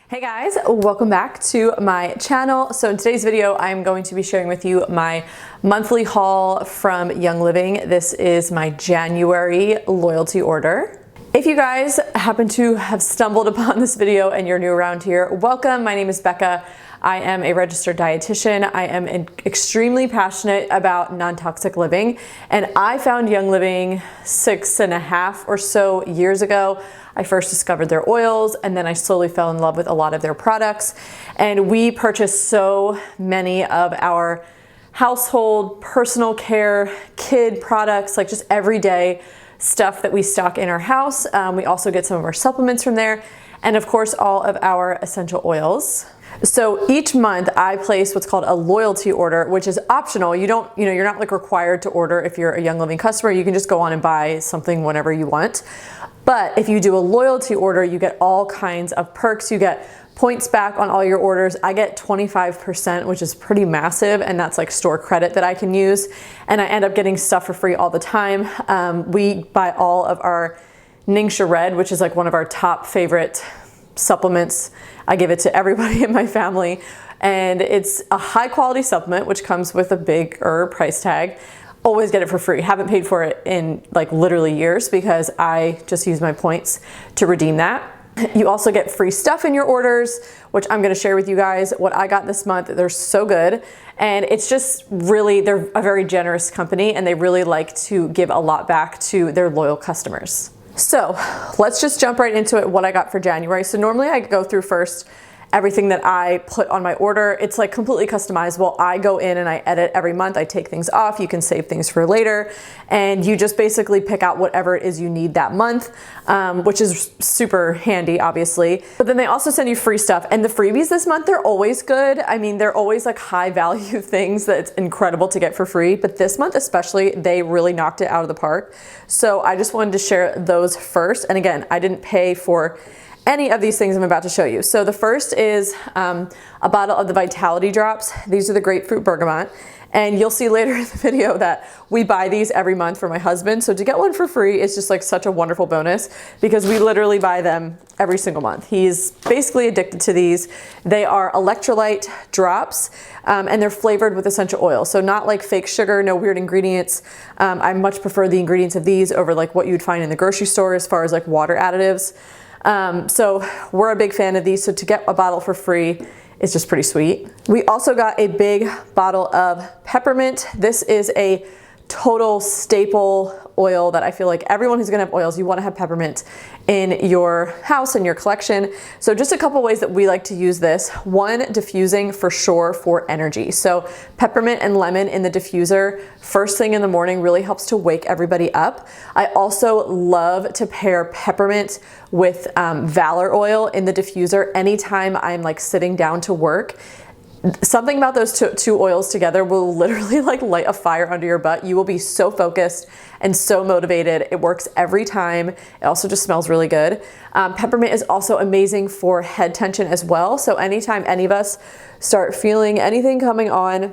Hey guys, welcome back to my channel. So in today's video, I'm going to be sharing with you my monthly haul from Young Living. This is my January loyalty order. If you guys happen to have stumbled upon this video and you're new around here, welcome. My name is Becca. I am a registered dietitian. I am extremely passionate about non-toxic living, and I found Young Living 6.5 or so years ago. I first discovered their oils, and then I slowly fell in love with a lot of their products. And we purchased so many of our household, personal care, kid products, like just everyday stuff that we stock in our house. We also get some of our supplements from there, and of course all of our essential oils. So each month I place what's called a loyalty order, which is optional. You're not like required to order if you're a Young Living customer. You can just go on and buy something whenever you want. But if you do a loyalty order, you get all kinds of perks. You get points back on all your orders. I get 25%, which is pretty massive, and that's like store credit that I can use. And I end up getting stuff for free all the time. We buy all of our Ningxia Red, which is like one of our top favorite supplements. I give it to everybody in my family, and it's a high quality supplement, which comes with a bigger price tag. Always get it for free. Haven't paid for it in like literally years because I just use my points to redeem that. You also get free stuff in your orders, which I'm gonna share with you guys what I got this month. They're so good. And it's just really, they're a very generous company, and they really like to give a lot back to their loyal customers. So let's just jump right into it, what I got for January. So normally I go through first everything that I put on my order. It's like completely customizable. I go in and I edit every month. I take things off. You can save things for later, and you just basically pick out whatever it is you need that month, which is super handy, obviously. But then they also send you free stuff, and the freebies this month, they're always good. I mean, they're always like high value things that it's incredible to get for free, but this month especially, they really knocked it out of the park. So I just wanted to share those first. And again, I didn't pay for any of these things I'm about to show you. So the first is a bottle of the Vitality Drops. These are the grapefruit bergamot. And you'll see later in the video that we buy these every month for my husband. So to get one for free is just like such a wonderful bonus, because we literally buy them every single month. He's basically addicted to these. They are electrolyte drops, and they're flavored with essential oil. So not like fake sugar, no weird ingredients. I much prefer the ingredients of these over like what you'd find in the grocery store as far as like water additives. So we're a big fan of these. So to get a bottle for free is just pretty sweet. We also got a big bottle of peppermint. This is a total staple oil that I feel like everyone who's gonna have oils, you wanna have peppermint in your house, in your collection. So just a couple ways that we like to use this. One, diffusing for sure for energy. So peppermint and lemon in the diffuser first thing in the morning really helps to wake everybody up. I also love to pair peppermint with Valor oil in the diffuser anytime I'm like sitting down to work. Something about those two oils together will literally like light a fire under your butt. You will be so focused and so motivated. It works every time. It also just smells really good. Peppermint is also amazing for head tension as well. So anytime any of us start feeling anything coming on,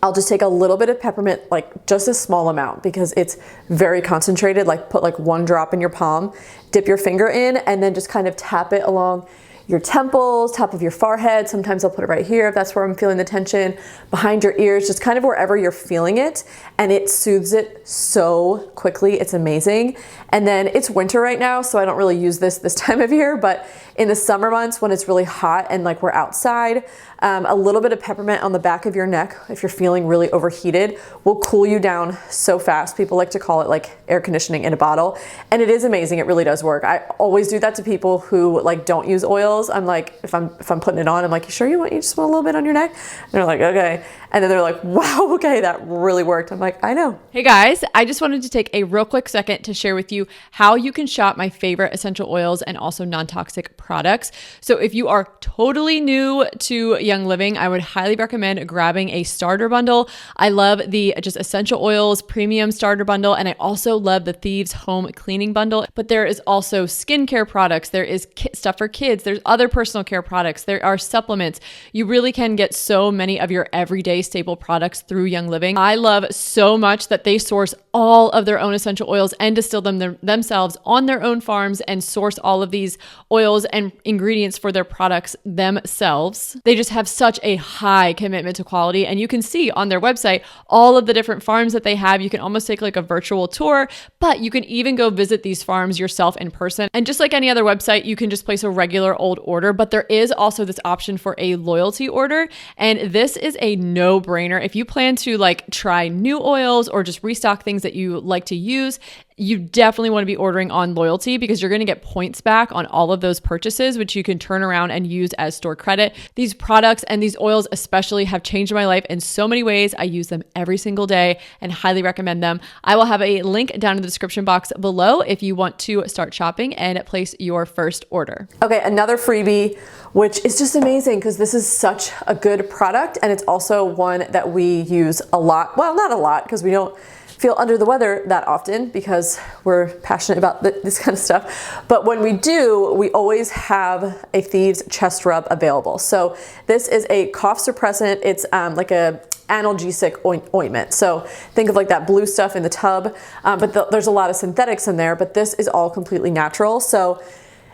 I'll just take a little bit of peppermint, like just a small amount, because it's very concentrated. Like put like 1 drop in your palm, dip your finger in, and then just kind of tap it along your temples, top of your forehead. Sometimes I'll put it right here if that's where I'm feeling the tension, behind your ears, just kind of wherever you're feeling it, and it soothes it so quickly. It's amazing. And then it's winter right now, so I don't really use this time of year, but in the summer months when it's really hot and like we're outside, a little bit of peppermint on the back of your neck, if you're feeling really overheated, will cool you down so fast. People like to call it like air conditioning in a bottle, and it is amazing. It really does work. I always do that to people who like don't use oils. I'm like, if I'm putting it on, I'm like, you sure you just want a little bit on your neck? And they're like, okay. And then they're like, wow, okay, that really worked. I'm like, I know. Hey guys, I just wanted to take a real quick second to share with you how you can shop my favorite essential oils and also non-toxic products. So if you are totally new to Young Living, I would highly recommend grabbing a starter bundle. I love the just essential oils premium starter bundle, and I also love the Thieves Home Cleaning Bundle. But there is also skincare products. There is stuff for kids. There's other personal care products. There are supplements. You really can get so many of your everyday staple products through Young Living. I love so much that they source all of their own essential oils and distill them themselves on their own farms and source all of these oils and ingredients for their products themselves. They just have such a high commitment to quality, and you can see on their website all of the different farms that they have. You can almost take like a virtual tour, but you can even go visit these farms yourself in person. And just like any other website, you can just place a regular old order, but there is also this option for a loyalty order. And this is a no-brainer. If you plan to like try new oils or just restock things that you like to use, you definitely want to be ordering on loyalty because you're going to get points back on all of those purchases, which you can turn around and use as store credit. These products and these oils especially have changed my life in so many ways. I use them every single day and highly recommend them. I will have a link down in the description box below if you want to start shopping and place your first order. Okay, another freebie, which is just amazing because this is such a good product, and it's also one that we use a lot. Well, not a lot because we don't feel under the weather that often because we're passionate about this kind of stuff. But when we do, we always have a Thieves chest rub available. So this is a cough suppressant. It's like a analgesic ointment. So think of like that blue stuff in the tub, but there's a lot of synthetics in there, but this is all completely natural. So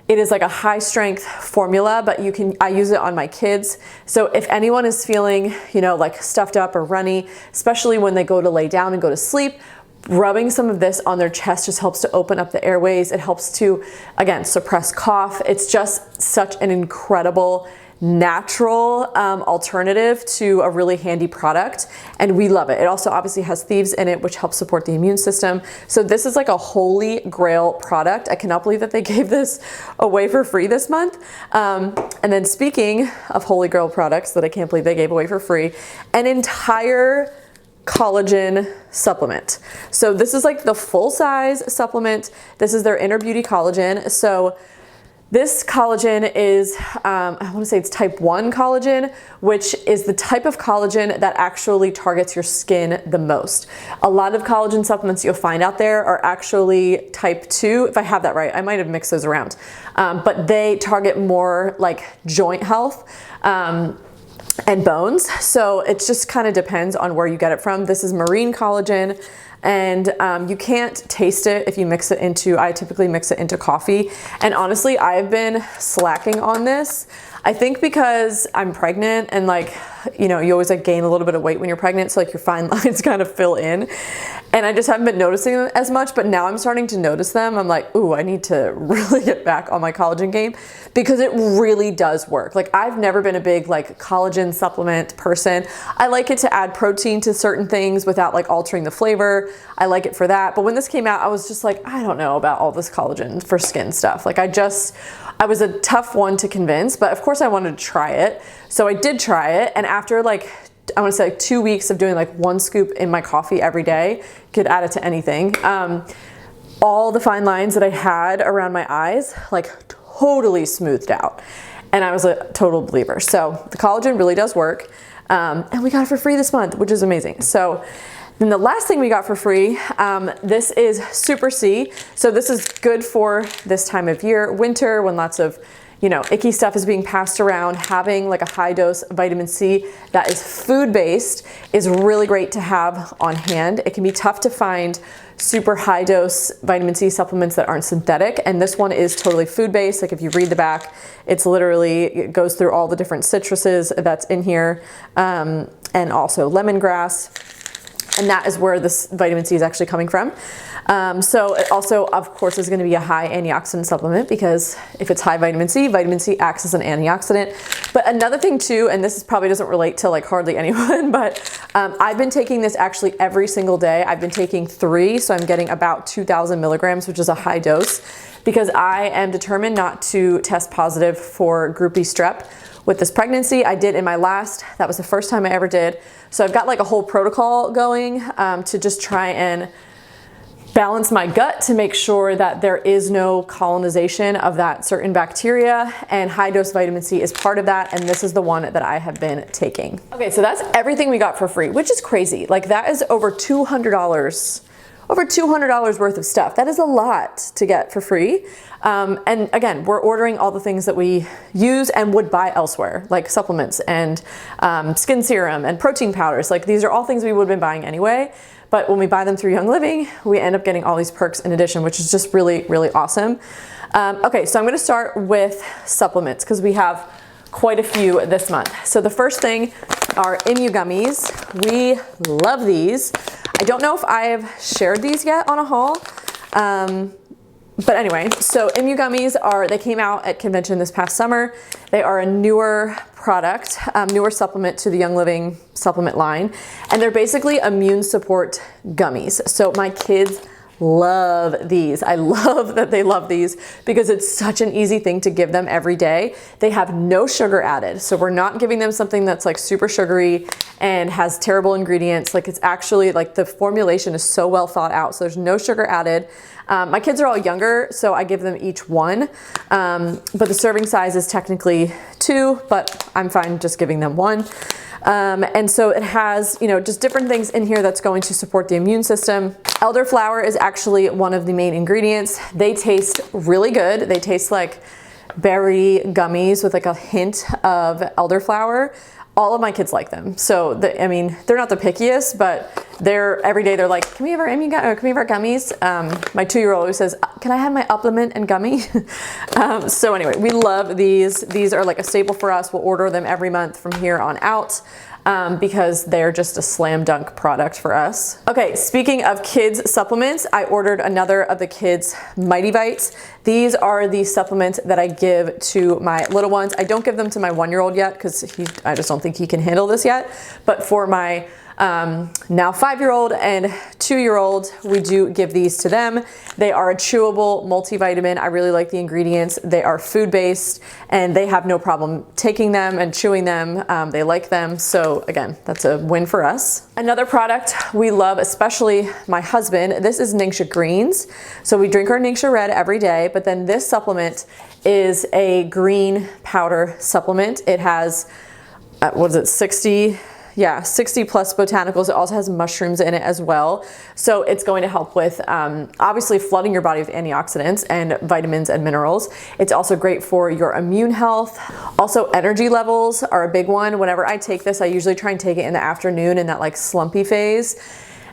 it is like a high strength formula, but I use it on my kids. So if anyone is feeling, like stuffed up or runny, especially when they go to lay down and go to sleep, rubbing some of this on their chest just helps to open up the airways. It helps to, again, suppress cough. It's just such an incredible natural alternative to a really handy product, and we love it. It also obviously has Thieves in it, which helps support the immune system. So this is like a holy grail product. I cannot believe that they gave this away for free this month. And then speaking of holy grail products that I can't believe they gave away for free, an entire collagen supplement. So this is like the full size supplement. This is their Inner Beauty Collagen. So this collagen is, I want to say it's type 1 collagen, which is the type of collagen that actually targets your skin the most. A lot of collagen supplements you'll find out there are actually type 2, if I have that right. I might have mixed those around. But they target more like joint health and bones. So it just kind of depends on where you get it from. This is marine collagen. And you can't taste it if you mix it into, I typically mix it into coffee. And honestly, I've been slacking on this. I think because I'm pregnant and like, you always like gain a little bit of weight when you're pregnant. So like your fine lines kind of fill in. And I just haven't been noticing them as much, but now I'm starting to notice them. I'm like, ooh, I need to really get back on my collagen game because it really does work. Like I've never been a big like collagen supplement person. I like it to add protein to certain things without like altering the flavor. I like it for that. But when this came out, I was just like, I don't know about all this collagen for skin stuff. Like I was a tough one to convince, but of course I wanted to try it. So I did try it. And after like, I want to say like 2 weeks of doing like 1 scoop in my coffee every day, could add it to anything. All the fine lines that I had around my eyes, like totally smoothed out. And I was a total believer. So the collagen really does work. And we got it for free this month, which is amazing. So then the last thing we got for free, this is Super C. So this is good for this time of year, winter, when lots of icky stuff is being passed around. Having like a high dose vitamin C that is food-based is really great to have on hand. It can be tough to find super high dose vitamin C supplements that aren't synthetic, and this one is totally food-based. Like if you read the back, it goes through all the different citruses that's in here, and also lemongrass. And that is where this vitamin C is actually coming from. So it also, of course, is going to be a high antioxidant supplement because if it's high vitamin C acts as an antioxidant. But another thing too, and this probably doesn't relate to like hardly anyone, but I've been taking this actually every single day. I've been taking 3, so I'm getting about 2,000 milligrams, which is a high dose, because I am determined not to test positive for group B strep. With this pregnancy, I did in my last, that was the first time I ever did. So I've got like a whole protocol going to just try and balance my gut to make sure that there is no colonization of that certain bacteria, and high dose vitamin C is part of that, and this is the one that I have been taking. Okay, so that's everything we got for free, which is crazy. Like that is over $200 over $200 worth of stuff. That is a lot to get for free. And again, we're ordering all the things that we use and would buy elsewhere, like supplements and skin serum and protein powders. Like these are all things we would have been buying anyway. But when we buy them through Young Living, we end up getting all these perks in addition, which is just really, really awesome. Okay, so I'm gonna start with supplements because we have quite a few this month. So the first thing are Immu gummies. We love these. I don't know if I've shared these yet on a haul. But anyway, so Immu gummies they came out at convention this past summer. They are a newer product, newer supplement to the Young Living supplement line. And they're basically immune support gummies. So my kids love these. I love that they love these because it's such an easy thing to give them every day. They have no sugar added. So we're not giving them something that's like super sugary and has terrible ingredients. Like it's actually like the formulation is so well thought out. So there's no sugar added. My kids are all younger, so I give them each one. But the serving size is technically 2, but I'm fine just giving them 1. And so it has, you know, just different things in here that's going to support the immune system. Elderflower is actually one of the main ingredients. They taste really good. They taste like berry gummies with like a hint of elderflower. All of my kids like them. So, I mean, they're not the pickiest, but every day they're like, can we have our gummies? My 2-year-old always says, can I have my supplement and gummy? So anyway, we love these. These are like a staple for us. We'll order them every month from here on out. Because they're just a slam dunk product for us. Okay, speaking of kids supplements, I ordered another of the kids Mighty Bites. These are the supplements that I give to my little ones. I don't give them to my 1-year-old yet because I just don't think he can handle this yet. But for my now 5-year-old and 2-year-old, we do give these to them. They are a chewable multivitamin. I really like the ingredients. They are food-based and they have no problem taking them and chewing them. They like them. So again, that's a win for us. Another product we love, especially my husband, this is Ningxia Greens. So we drink our Ningxia Red every day, but then this supplement is a green powder supplement. It has, what is it, 60 plus botanicals. It also has mushrooms in it as well. So it's going to help with obviously flooding your body with antioxidants and vitamins and minerals. It's also great for your immune health. Also, energy levels are a big one. Whenever I take this, I usually try and take it in the afternoon in that like slumpy phase.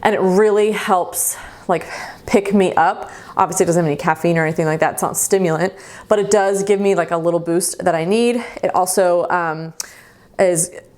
And it really helps like pick me up. Obviously it doesn't have any caffeine or anything like that. It's not stimulant, but it does give me like a little boost that I need. It also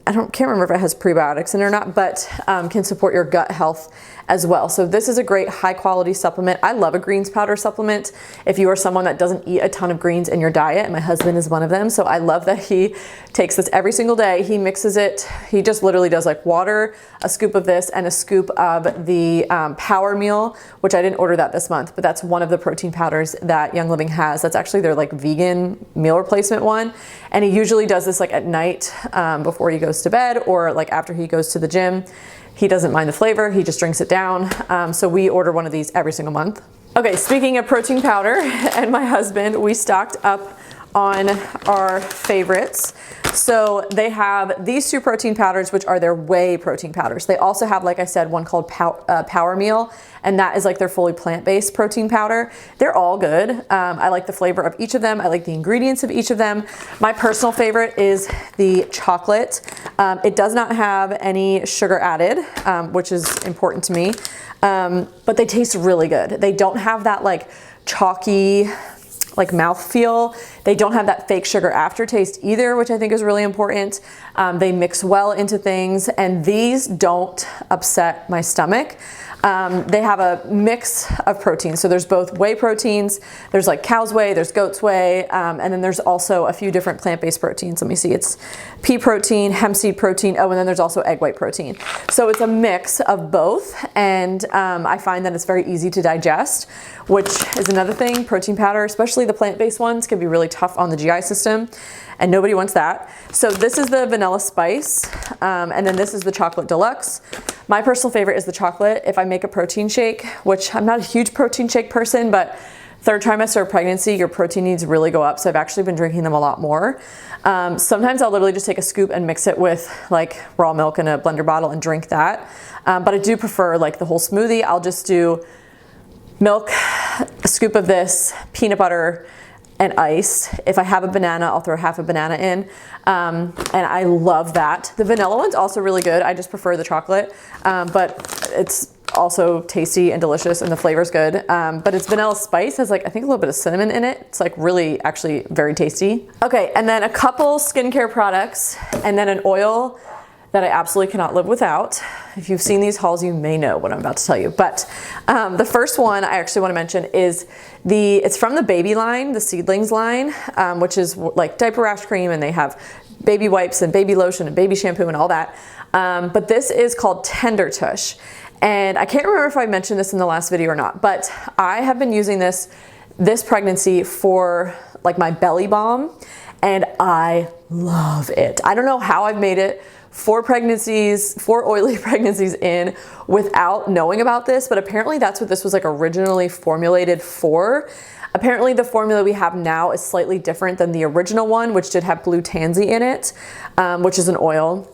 can't remember if it has prebiotics in it or not, but can support your gut health as well. So this is a great high quality supplement. I love a greens powder supplement. If you are someone that doesn't eat a ton of greens in your diet, and my husband is one of them, so I love that he takes this every single day. He mixes it. He just literally does like water, a scoop of this, and a scoop of the Power Meal, which I didn't order that this month, but that's one of the protein powders that Young Living has. That's actually their like vegan meal replacement one. And he usually does this like at night before he goes to bed or like after he goes to the gym. He doesn't mind the flavor, he just drinks it down. So we order one of these every single month. Okay, speaking of protein powder and my husband, we stocked up on our favorites. So they have these 2 protein powders, which are their whey protein powders. They also have, like I said, one called Power Meal, and that is like their fully plant-based protein powder. They're all good. I like the flavor of each of them. I like the ingredients of each of them. My personal favorite is the chocolate. It does not have any sugar added, which is important to me, but they taste really good. They don't have that like chalky like mouthfeel. They don't have that fake sugar aftertaste either, which I think is really important. They mix well into things, and these don't upset my stomach. They have a mix of proteins. So there's both whey proteins, there's like cow's whey, there's goat's whey, and then there's also a few different plant-based proteins. Let me see, it's pea protein, hemp seed protein, oh, and then there's also egg white protein. So it's a mix of both, and I find that it's very easy to digest, which is another thing. Protein powder, especially the plant-based ones, can be really tough on the GI system, and nobody wants that. So this is the vanilla spice, and then this is the chocolate deluxe. My personal favorite is the chocolate. If I make a protein shake, which I'm not a huge protein shake person, but 3rd trimester of pregnancy, your protein needs really go up. So I've actually been drinking them a lot more. Sometimes I'll literally just take a scoop and mix it with like raw milk in a blender bottle and drink that. But I do prefer like the whole smoothie. I'll just do milk, a scoop of this, peanut butter, and ice. If I have a banana, I'll throw half a banana in. And I love that. The vanilla one's also really good. I just prefer the chocolate, but it's also tasty and delicious and the flavor's good. But it's vanilla spice, has like, I think a little bit of cinnamon in it. It's like really actually very tasty. Okay, and then a couple skincare products and then an oil that I absolutely cannot live without. If you've seen these hauls, you may know what I'm about to tell you. But the first one I actually want to mention is it's from the baby line, the seedlings line, which is like diaper rash cream, and they have baby wipes and baby lotion and baby shampoo and all that. But this is called Tender Tush. And I can't remember if I mentioned this in the last video or not, but I have been using this pregnancy for like my belly balm, and I love it. I don't know how I've made it 4 oily pregnancies in without knowing about this, but apparently that's what this was like originally formulated for. Apparently the formula we have now is slightly different than the original one, which did have blue tansy in it, which is an oil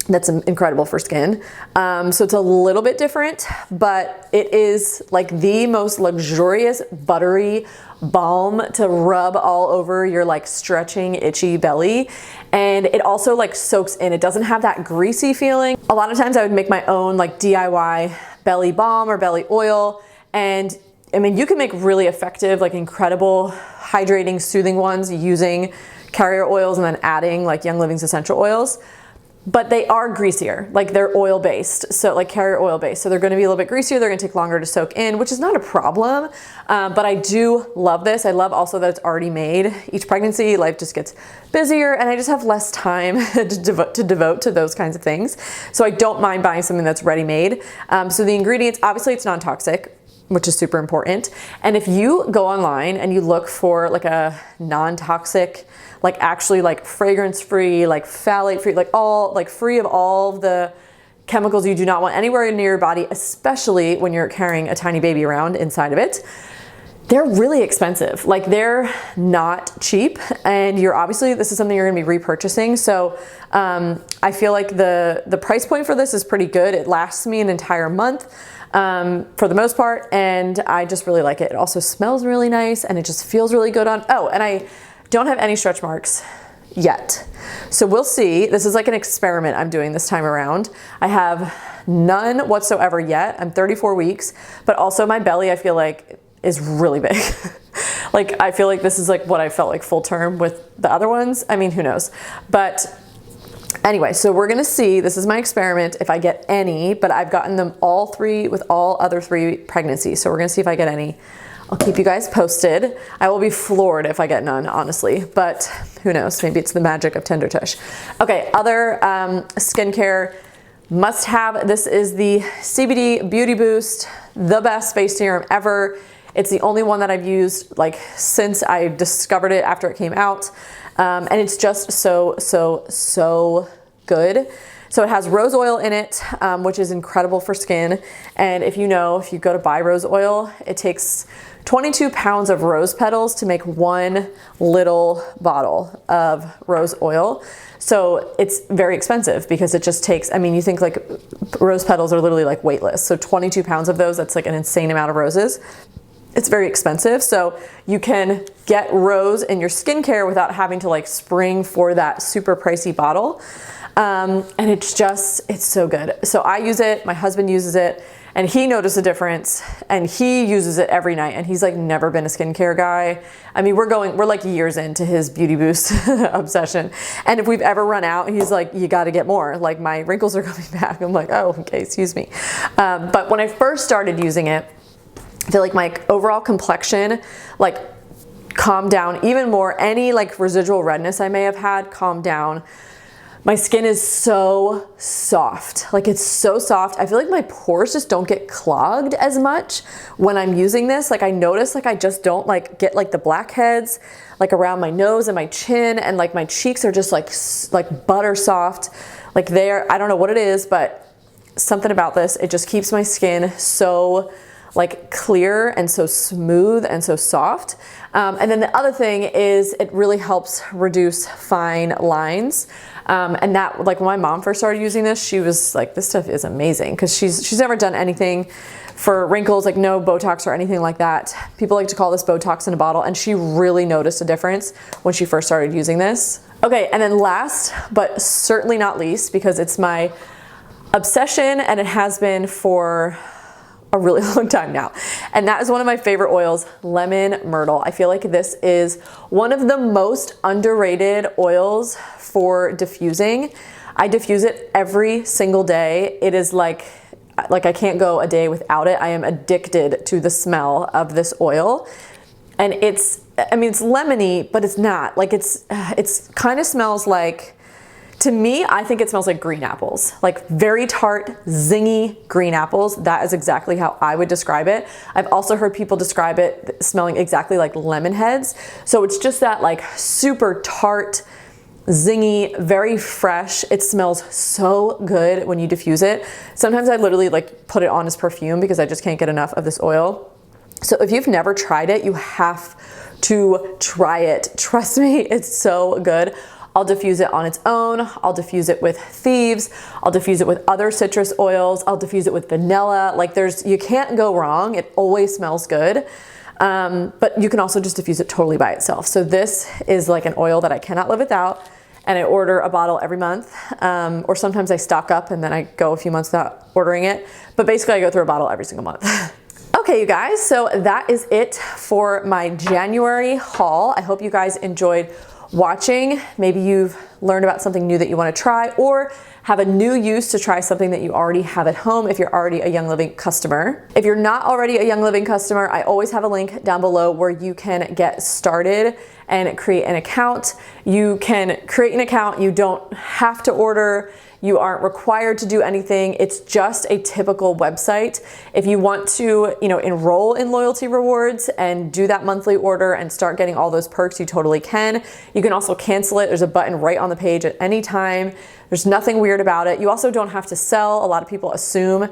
that's incredible for skin. So it's a little bit different, but it is like the most luxurious buttery balm to rub all over your like stretching itchy belly. And it also like soaks in. It doesn't have that greasy feeling. A lot of times I would make my own like DIY belly balm or belly oil. And I mean, you can make really effective, like incredible hydrating, soothing ones using carrier oils and then adding like Young Living's essential oils. But they are greasier, like they're oil based, so like carrier oil based. So they're gonna be a little bit greasier, they're gonna take longer to soak in, which is not a problem. But I do love this. I love also that it's already made. Each pregnancy, life just gets busier and I just have less time to devote to those kinds of things. So I don't mind buying something that's ready made. So the ingredients, obviously it's non-toxic, which is super important. And if you go online and you look for like a non-toxic, like actually like fragrance free, like phthalate free, like all like free of all the chemicals you do not want anywhere near your body, especially when you're carrying a tiny baby around inside of it, they're really expensive. Like they're not cheap, and this is something you're gonna be repurchasing. So I feel like the price point for this is pretty good. It lasts me an entire month for the most part, and I just really like it. It also smells really nice and it just feels really good on. Oh, and I don't have any stretch marks yet. So we'll see. This is like an experiment I'm doing this time around. I have none whatsoever yet. I'm 34 weeks, but also my belly I feel like is really big. Like I feel like this is like what I felt like full term with the other ones. I mean, who knows? But anyway, so we're gonna see, this is my experiment, if I get any, but I've gotten them all 3 with all other 3 pregnancies. So we're gonna see if I get any. I'll keep you guys posted. I will be floored if I get none, honestly, but who knows? Maybe it's the magic of Tender Tush. Okay, other skincare must have. This is the CBD Beauty Boost, the best face serum ever. It's the only one that I've used like since I discovered it after it came out. And it's just so good. So it has rose oil in it, which is incredible for skin. And if you go to buy rose oil, it takes 22 pounds of rose petals to make 1 little bottle of rose oil. So it's very expensive because it just takes, I mean, you think like rose petals are literally like weightless. So 22 pounds of those, that's like an insane amount of roses. It's very expensive. So you can get rose in your skincare without having to like spring for that super pricey bottle. And it's so good. So I use it, my husband uses it, and he noticed a difference, and he uses it every night, and he's like never been a skincare guy. I mean, we're like years into his Beauty Boost obsession. And if we've ever run out, he's like, you got to get more. Like my wrinkles are coming back. I'm like, oh, okay, excuse me. But when I first started using it, I feel like my overall complexion like calmed down even more. Any like residual redness I may have had calmed down. My skin is so soft, like it's so soft. I feel like my pores just don't get clogged as much when I'm using this. Like I notice like I just don't like get like the blackheads like around my nose and my chin, and like my cheeks are just like butter soft. Like I don't know what it is, but something about this, it just keeps my skin so like clear and so smooth and so soft. And then the other thing is it really helps reduce fine lines. And that, like when my mom first started using this, she was like, this stuff is amazing, because she's never done anything for wrinkles, like no Botox or anything like that. People like to call this Botox in a bottle, and she really noticed a difference when she first started using this. Okay, and then last, but certainly not least, because it's my obsession and it has been for a really long time now, and that is one of my favorite oils, lemon myrtle. I feel like this is one of the most underrated oils for diffusing. I diffuse it every single day. It is like I can't go a day without it. I am addicted to the smell of this oil. And it's lemony, but it's not. Like it's kind of smells like, to me, I think it smells like green apples, like very tart, zingy green apples. That is exactly how I would describe it. I've also heard people describe it smelling exactly like lemon heads. So it's just that like super tart, zingy, very fresh. It smells so good when you diffuse it. Sometimes I literally like put it on as perfume because I just can't get enough of this oil. So if you've never tried it, you have to try it. Trust me, it's so good. I'll diffuse it on its own. I'll diffuse it with Thieves. I'll diffuse it with other citrus oils. I'll diffuse it with vanilla. Like you can't go wrong. It always smells good. But you can also just diffuse it totally by itself. So this is like an oil that I cannot live without. And I order a bottle every month. Or sometimes I stock up and then I go a few months without ordering it. But basically I go through a bottle every single month. Okay, you guys, so that is it for my January haul. I hope you guys enjoyed watching. Maybe you've learned about something new that you want to try, or have a new use to try something that you already have at home if you're already a Young Living customer. If you're not already a Young Living customer, I always have a link down below where you can get started and create an account. You can create an account. You don't have to order. You aren't required to do anything. It's just a typical website. If you want to, enroll in loyalty rewards and do that monthly order and start getting all those perks, you totally can. You can also cancel it. There's a button right on the page at any time. There's nothing weird about it. You also don't have to sell. A lot of people assume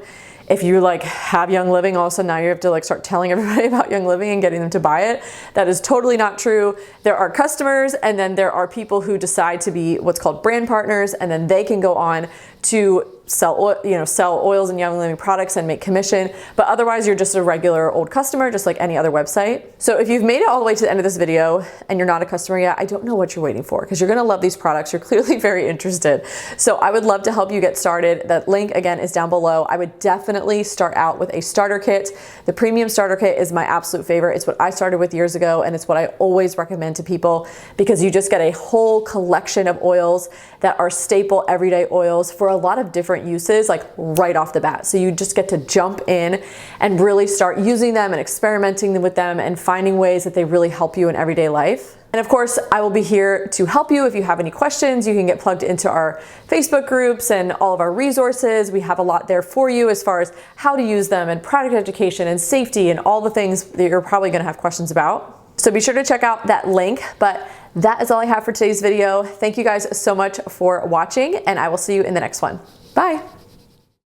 if you have Young Living, all of a sudden now you have to start telling everybody about Young Living and getting them to buy it. That is totally not true. There are customers, and then there are people who decide to be what's called brand partners, and then they can go on to sell oils and Young Living products and make commission. But otherwise, you're just a regular old customer, just like any other website. So if you've made it all the way to the end of this video and you're not a customer yet, I don't know what you're waiting for, because you're gonna love these products. You're clearly very interested. So I would love to help you get started. That link again is down below. I would definitely start out with a starter kit. The premium starter kit is my absolute favorite. It's what I started with years ago, and it's what I always recommend to people, because you just get a whole collection of oils that are staple everyday oils for a lot of different uses, like right off the bat. So you just get to jump in and really start using them and experimenting with them and finding ways that they really help you in everyday life. And of course, I will be here to help you. If you have any questions, you can get plugged into our Facebook groups and all of our resources. We have a lot there for you as far as how to use them and product education and safety and all the things that you're probably gonna have questions about. So be sure to check out that link. But that is all I have for today's video. Thank you guys so much for watching, and I will see you in the next one. Bye.